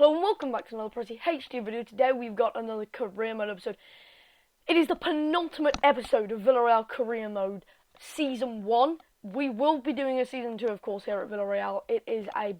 Hello and welcome back to another Pretty HD video. Today we've got another career mode episode. It is the penultimate episode of Villarreal career mode season 1. We will be doing a season 2 of course here at Villarreal. It is a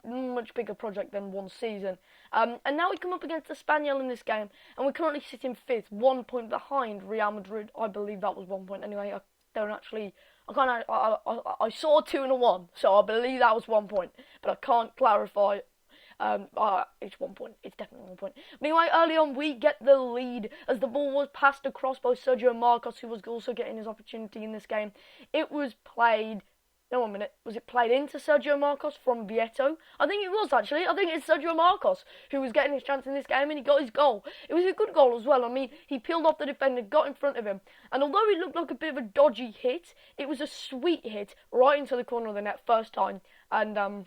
much bigger project than one season. And now we come up against Espanyol in this game, and we're currently sitting 5th, 1 point behind Real Madrid. I believe that was 1 point anyway. I saw a 2 and a 1, so I believe that was 1 point, but I can't clarify. It's 1 point. It's definitely 1 point. But anyway, early on we get the lead as the ball was passed across by Sergio Marcos, who was also getting his opportunity in this game. It was played. No, 1 minute. Was it played into Sergio Marcos from Vieto? I think it was actually. I think it's Sergio Marcos who was getting his chance in this game, and he got his goal. It was a good goal as well. I mean, he peeled off the defender, got in front of him, and although it looked like a bit of a dodgy hit, it was a sweet hit right into the corner of the net first time, and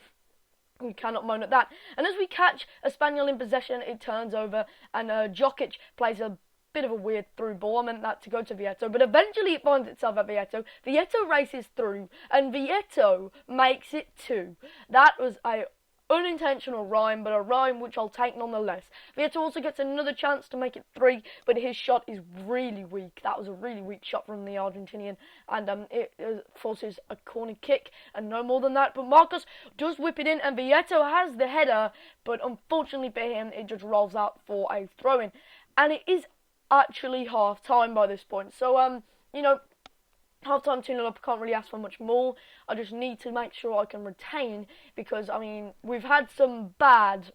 we cannot moan at that. And as we catch Espanyol in possession, it turns over, and Jokic plays a bit of a weird through ball. I meant that to go to Vieto, but eventually it finds itself at Vieto. Vieto races through, and Vieto makes it 2. That was a unintentional rhyme, but a rhyme which I'll take nonetheless. Vieto also gets another chance to make it 3, but his shot is really weak. That was a really weak shot from the Argentinian, and it forces a corner kick, and no more than that. But Marcos does whip it in, and Vieto has the header, but unfortunately for him, it just rolls out for a throw-in. And it is actually half-time by this point, so, half-time 2-0 up, I can't really ask for much more. I just need to make sure I can retain, because, I mean, we've had some bad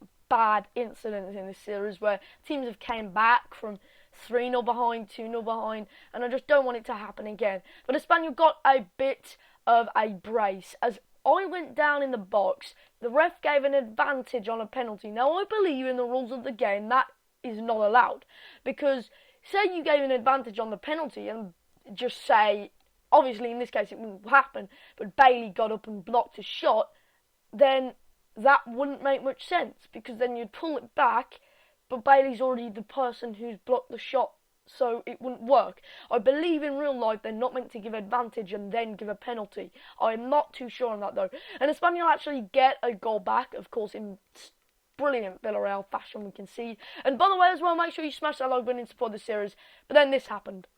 incidents in this series where teams have came back from 3-0 behind, 2-0 behind, and I just don't want it to happen again. But Espanyol got a bit of a brace. As I went down in the box, the ref gave an advantage on a penalty. Now, I believe in the rules of the game that is not allowed, because say you gave an advantage on the penalty and just say, obviously in this case it wouldn't happen, but Bailey got up and blocked a shot, then that wouldn't make much sense, because then you'd pull it back, but Bailey's already the person who's blocked the shot, so it wouldn't work. I believe in real life they're not meant to give advantage and then give a penalty. I'm not too sure on that though. And Espanyol actually get a goal back, of course, in brilliant Villarreal fashion, we can see. And by the way as well, make sure you smash that like button and support the series. But then this happened.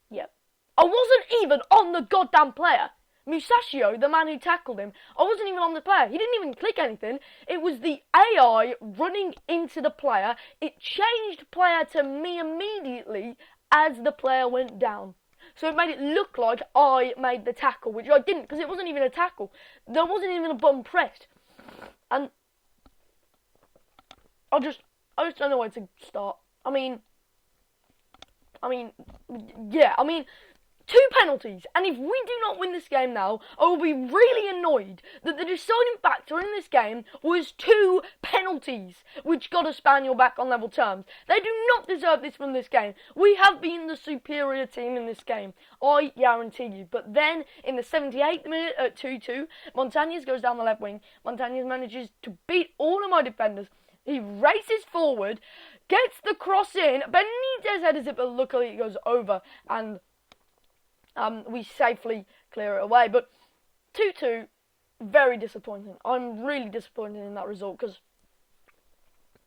Yep. I wasn't even on the goddamn player. Musacchio, the man who tackled him, I wasn't even on the player. He didn't even click anything. It was the AI running into the player. It changed player to me immediately as the player went down. So it made it look like I made the tackle, which I didn't, because it wasn't even a tackle. There wasn't even a button pressed. And I just don't know where to start. I mean, 2 penalties, and if we do not win this game now, I will be really annoyed that the deciding factor in this game was 2 penalties, which got Espanyol back on level terms. They do not deserve this from this game. We have been the superior team in this game, I guarantee you. But then, in the 78th minute at 2-2, Montañez goes down the left wing. Montañez manages to beat all of my defenders. He races forward, gets the cross in, Benitez headers it, but luckily it goes over, and we safely clear it away. But 2-2, very disappointing. I'm really disappointed in that result, because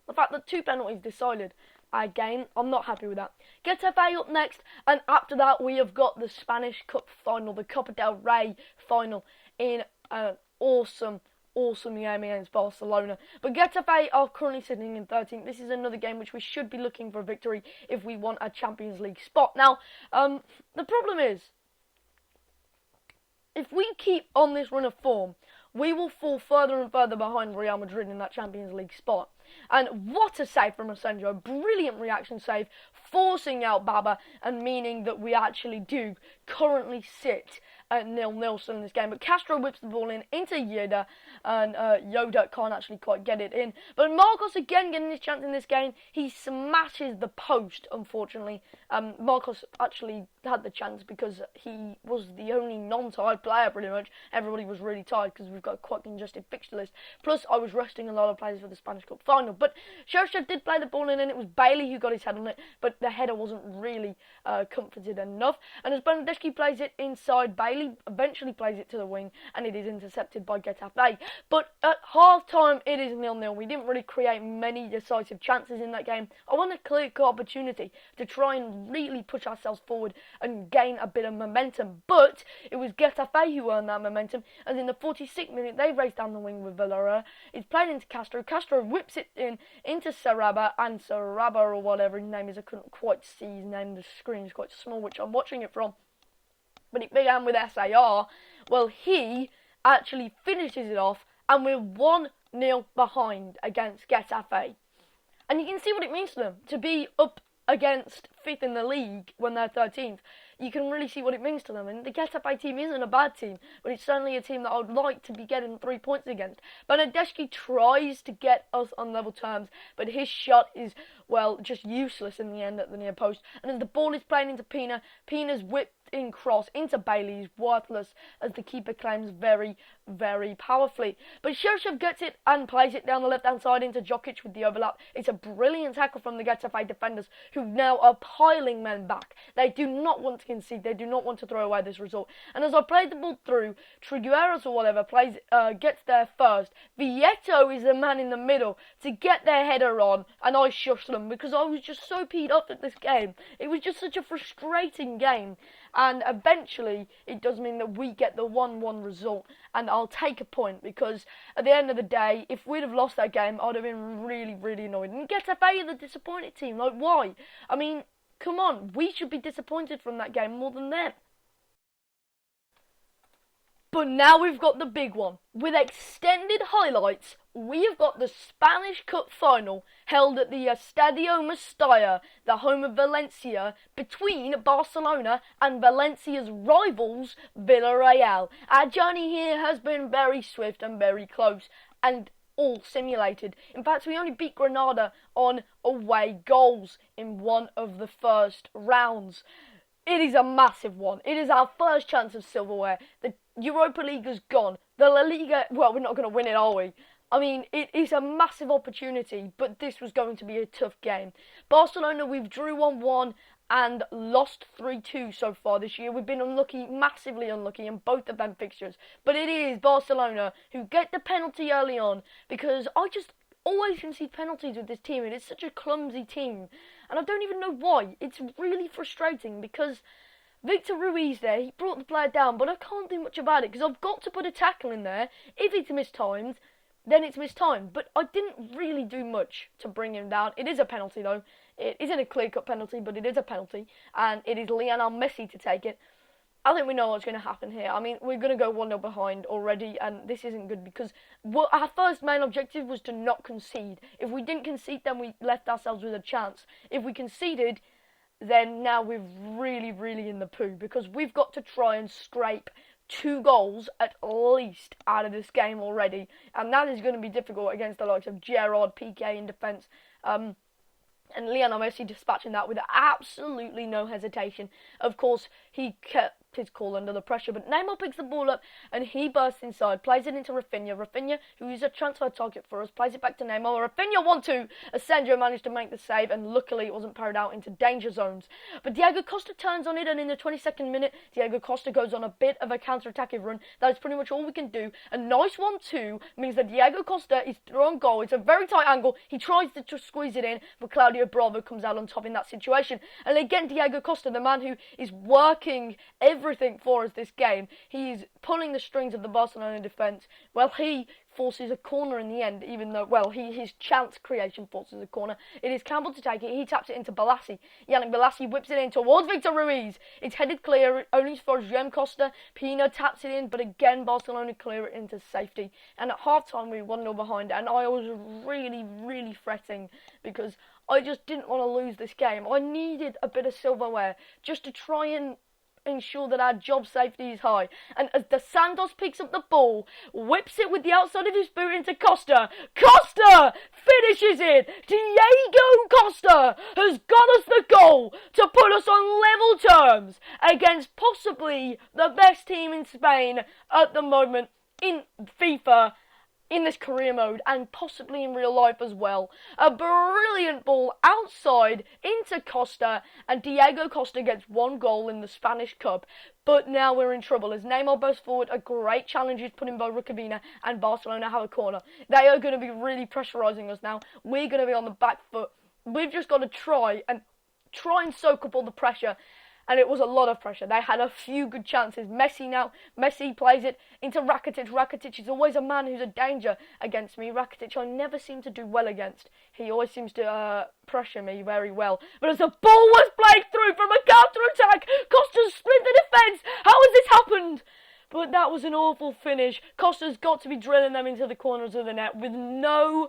the fact that 2 penalties decided a game, I'm not happy with that. Getafe up next, and after that we have got the Spanish Cup final, the Copa del Rey final, in an awesome game against Barcelona. But Getafe are currently sitting in 13th. This is another game which we should be looking for a victory if we want a Champions League spot. Now, the problem is, if we keep on this run of form, we will fall further and further behind Real Madrid in that Champions League spot. And what a save from Asenjo. Brilliant reaction save, forcing out Baba, and meaning that we actually do currently sit at 0-0 still in this game. But Castro whips the ball in into Yoda, and Yoda can't actually quite get it in. But Marcos again getting his chance in this game. He smashes the post, unfortunately. Marcos actually had the chance because he was the only non-tired player pretty much. Everybody was really tired because we've got a quite congested fixture list. Plus I was resting a lot of players for the Spanish Cup final. But Shershad did play the ball in, and it was Bailey who got his head on it, but the header wasn't really comforted enough. And as Bernardeschi plays it inside Bailey, eventually plays it to the wing, and it is intercepted by Getafe. But at half-time, it is 0-0. We didn't really create many decisive chances in that game. I want a clear-cut opportunity to try and really push ourselves forward and gain a bit of momentum. But it was Getafe who earned that momentum, as in the 46th minute, they raced down the wing with Villarreal. It's played into Castro. Castro whips it into Saraba, and Saraba, or whatever his name is, I couldn't quite see his name. The screen is quite small, which I'm watching it from. But it began with SAR. Well, he actually finishes it off, and we're 1-0 behind against Getafe. And you can see what it means to them to be up against 5th in the league when they're 13th. You can really see what it means to them. And the Getafe team isn't a bad team, but it's certainly a team that I would like to be getting 3 points against. Bernardeschi tries to get us on level terms, but his shot is, well, just useless in the end at the near post. And as the ball is playing into Pina, Pina's whipped in cross into Bailey is worthless, as the keeper claims very, very powerfully. But Shevchev gets it and plays it down the left-hand side into Djokic with the overlap. It's a brilliant tackle from the Getafe defenders, who now are piling men back. They do not want to concede. They do not want to throw away this result. And as I played the ball through, Trigueros or whatever gets there first. Vieto is the man in the middle to get their header on, and I shushed them because I was just so peed off at this game. It was just such a frustrating game. And eventually, it does mean that we get the 1-1 result. And I'll take a point, because at the end of the day, if we'd have lost that game, I'd have been really, really annoyed. And Getafe are the disappointed team. Like, why? I mean, come on. We should be disappointed from that game more than them. But now we've got the big one. With extended highlights, we have got the Spanish Cup final held at the Estadio Mestalla, the home of Valencia, between Barcelona and Valencia's rivals, Villarreal. Our journey here has been very swift and very close, and all simulated. In fact, we only beat Granada on away goals in one of the first rounds. It is a massive one. It is our first chance of silverware. The Europa League is gone. The La Liga, well, we're not going to win it, are we? I mean, it is a massive opportunity, but this was going to be a tough game. Barcelona, we've drew 1-1 and lost 3-2 so far this year. We've been unlucky, massively unlucky in both of them fixtures. But it is Barcelona who get the penalty early on, because I just always concede penalties with this team, and it's such a clumsy team. And I don't even know why. It's really frustrating, because Victor Ruiz there, he brought the player down, but I can't do much about it, because I've got to put a tackle in there. If it's mistimed, then it's mistimed. But I didn't really do much to bring him down. It is a penalty, though. It isn't a clear-cut penalty, but it is a penalty. And it is Lionel Messi to take it. I think we know what's going to happen here. I mean, we're going to go 1-0 behind already, and this isn't good, because our first main objective was to not concede. If we didn't concede, then we left ourselves with a chance. If we conceded, then now we're really, really in the poo, because we've got to try and scrape 2 goals at least out of this game already, and that is going to be difficult against the likes of Gerrard, Piqué in defence, and Lionel Messi dispatching that with absolutely no hesitation. Of course, he kept his cool under the pressure, but Neymar picks the ball up and he bursts inside, plays it into Rafinha. Rafinha, who is a transfer target for us, plays it back to Neymar. Rafinha 1-2. Asensio managed to make the save, and luckily it wasn't parried out into danger zones. But Diego Costa turns on it, and in the 22nd minute, Diego Costa goes on a bit of a counter-attacking run. That is pretty much all we can do. A nice 1-2 means that Diego Costa is through on goal. It's a very tight angle. He tries to squeeze it in, but Claudio Bravo comes out on top in that situation. And again, Diego Costa, the man who is working everything for us this game, he's pulling the strings of the Barcelona defence. Well, he forces a corner in the end, even though, well, his chance creation forces a corner. It is Campbell to take it. He taps it into Balassi. Yannick Balassi whips it in towards Victor Ruiz. It's headed clear, only for Juan Costa. Pina taps it in, but again, Barcelona clear it into safety. And at half-time, we were 1-0 behind, and I was really, really fretting, because I just didn't want to lose this game. I needed a bit of silverware just to try and ensure that our job safety is high. And as Dos Santos picks up the ball, whips it with the outside of his boot into Costa. Costa finishes it. Diego Costa has got us the goal to put us on level terms against possibly the best team in Spain at the moment in FIFA in this career mode and possibly in real life as well. A brilliant ball outside into Costa, and Diego Costa gets 1 goal in the Spanish Cup. But now we're in trouble as Neymar bursts forward. A great challenge is put in by Rukavina, and Barcelona have a corner. They are going to be really pressurising us now. We're going to be on the back foot. We've just got to try and soak up all the pressure. And it was a lot of pressure. They had a few good chances. Messi plays it into Rakitic. Rakitic is always a man who's a danger against me. Rakitic I never seem to do well against. He always seems to pressure me very well. But as the ball was played through from a counter-attack, Costa's split the defence. How has this happened? But that was an awful finish. Costa's got to be drilling them into the corners of the net with no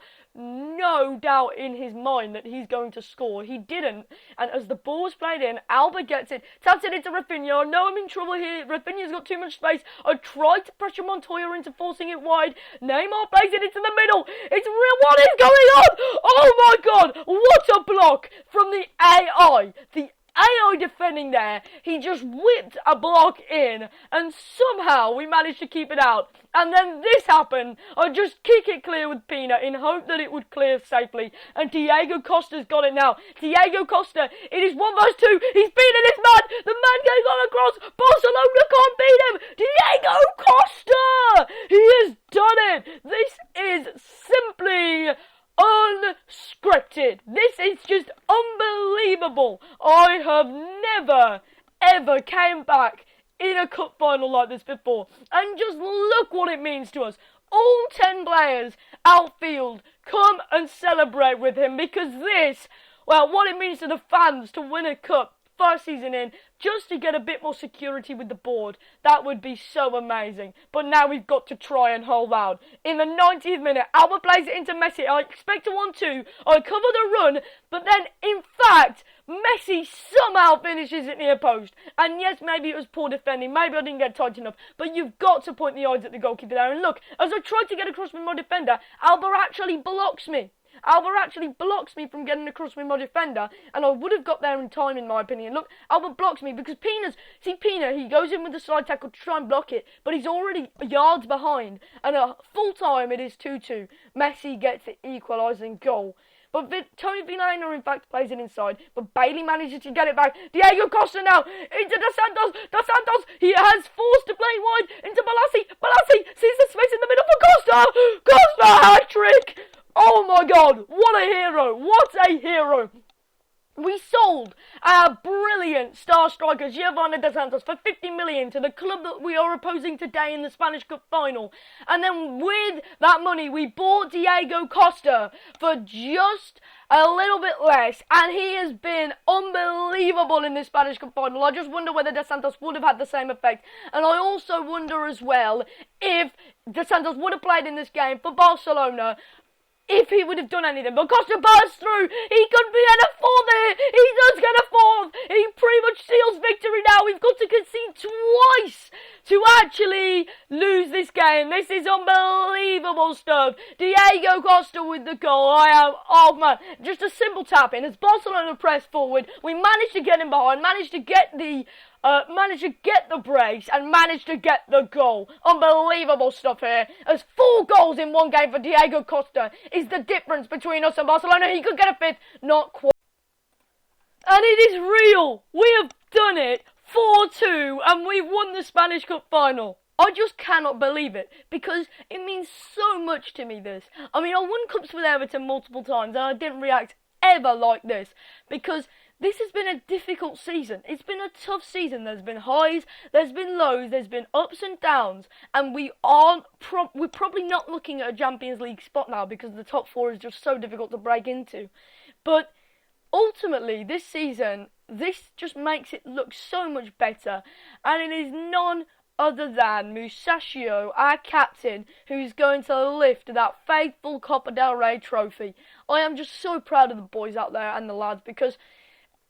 doubt in his mind that he's going to score. He didn't. And as the ball was played in, Alba gets it, taps it into Rafinha. I know I'm in trouble here. Rafinha's got too much space. I tried to pressure Montoya into forcing it wide. Neymar plays it into the middle. It's real. What is going on? Oh my God. What a block from the AI. The AI defending there. He just whipped a block in, and somehow we managed to keep it out. And then this happened. I just kick it clear with Pina in hope that it would clear safely. And Diego Costa's got it now. Diego Costa, it is 1 versus 2. He's beating this man. The man getting on across. Barcelona can't beat him. Diego Costa! He has done it. This is simply unscripted. This is just unbelievable. I have never, ever came back in a cup final like this before. And just look what it means to us. All 10 players outfield come and celebrate with him, because this, well, what it means to the fans to win a cup first season in, just to get a bit more security with the board, that would be so amazing. But now we've got to try and hold out. In the 90th minute, Alba plays it into Messi. I expect a 1-2. I cover the run, but then, in fact, Messi somehow finishes it near post. And yes, maybe it was poor defending. Maybe I didn't get tight enough. But you've got to point the eyes at the goalkeeper there. And look, as I tried to get across with my defender, Alba actually blocks me. Alba actually blocks me from getting across with my defender, and I would have got there in time, in my opinion. Look, Alba blocks me because Pina, he goes in with the side tackle to try and block it, but he's already yards behind, and at full time it is 2-2. Messi gets the equalising goal. But Tony Villarreal, in fact, plays it inside, but Bailey manages to get it back. Diego Costa now into Dos Santos. Dos Santos, he has forced to play wide into Balassi. Balassi sees the space in the middle for Costa. Costa hat-trick. Oh my God, what a hero, what a hero. We sold our brilliant star striker Giovanni Dos Santos for 50 million to the club that we are opposing today in the Spanish Cup final. And then with that money, we bought Diego Costa for just a little bit less, and he has been unbelievable in this Spanish Cup final. I just wonder whether Dos Santos would have had the same effect. And I also wonder as well if Dos Santos would have played in this game for Barcelona, if he would have done anything. But Costa bursts through. He could be at a fourth here. He does get a fourth. He pretty much seals victory now. We've got to concede twice to actually lose this game. This is unbelievable stuff. Diego Costa with the goal. Oh man, just a simple tap in. As Barcelona press forward, we managed to get him behind, managed to get the brace, and managed to get the goal. Unbelievable stuff here. As 4 goals in one game for Diego Costa is the difference between us and Barcelona. He could get a 5th, not quite. And it is real. We have done it. 4-2, and we've won the Spanish Cup final. I just cannot believe it, because it means so much to me, this. I mean, I won cups with Everton multiple times, and I didn't react ever like this, because this has been a difficult season. It's been a tough season. There's been highs, there's been lows, there's been ups and downs, and we're probably not looking at a Champions League spot now, because the top 4 is just so difficult to break into. But ultimately, this season, this just makes it look so much better, and it is none other than Musacchio, our captain, who's going to lift that faithful Copa del Rey trophy. I am just so proud of the boys out there and the lads, because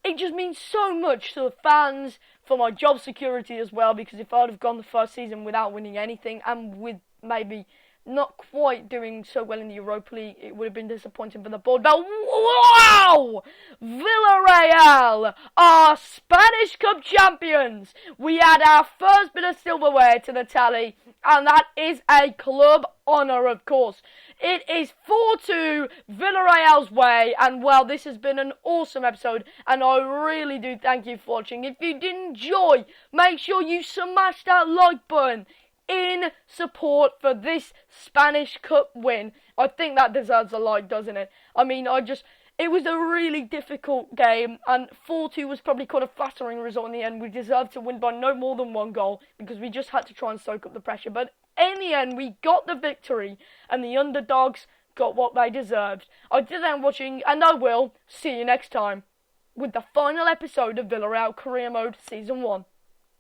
it just means so much to the fans, for my job security as well, because if I'd have gone the first season without winning anything, and with maybe not quite doing so well in the Europa League. It would have been disappointing for the board. But wow! Villarreal are Spanish Cup champions. We add our first bit of silverware to the tally, and that is a club honour, of course. It is 4-2 Villarreal's way, and well, this has been an awesome episode, and I really do thank you for watching. If you did enjoy, make sure you smash that like button in support for this Spanish Cup win. I think that deserves a like, doesn't it? I mean, it was a really difficult game, and 4-2 was probably quite a flattering result in the end. We deserved to win by no more than one goal, because we just had to try and soak up the pressure. But in the end, we got the victory, and the underdogs got what they deserved. I did end watching, and I will see you next time with the final episode of Villarreal Career Mode Season 1.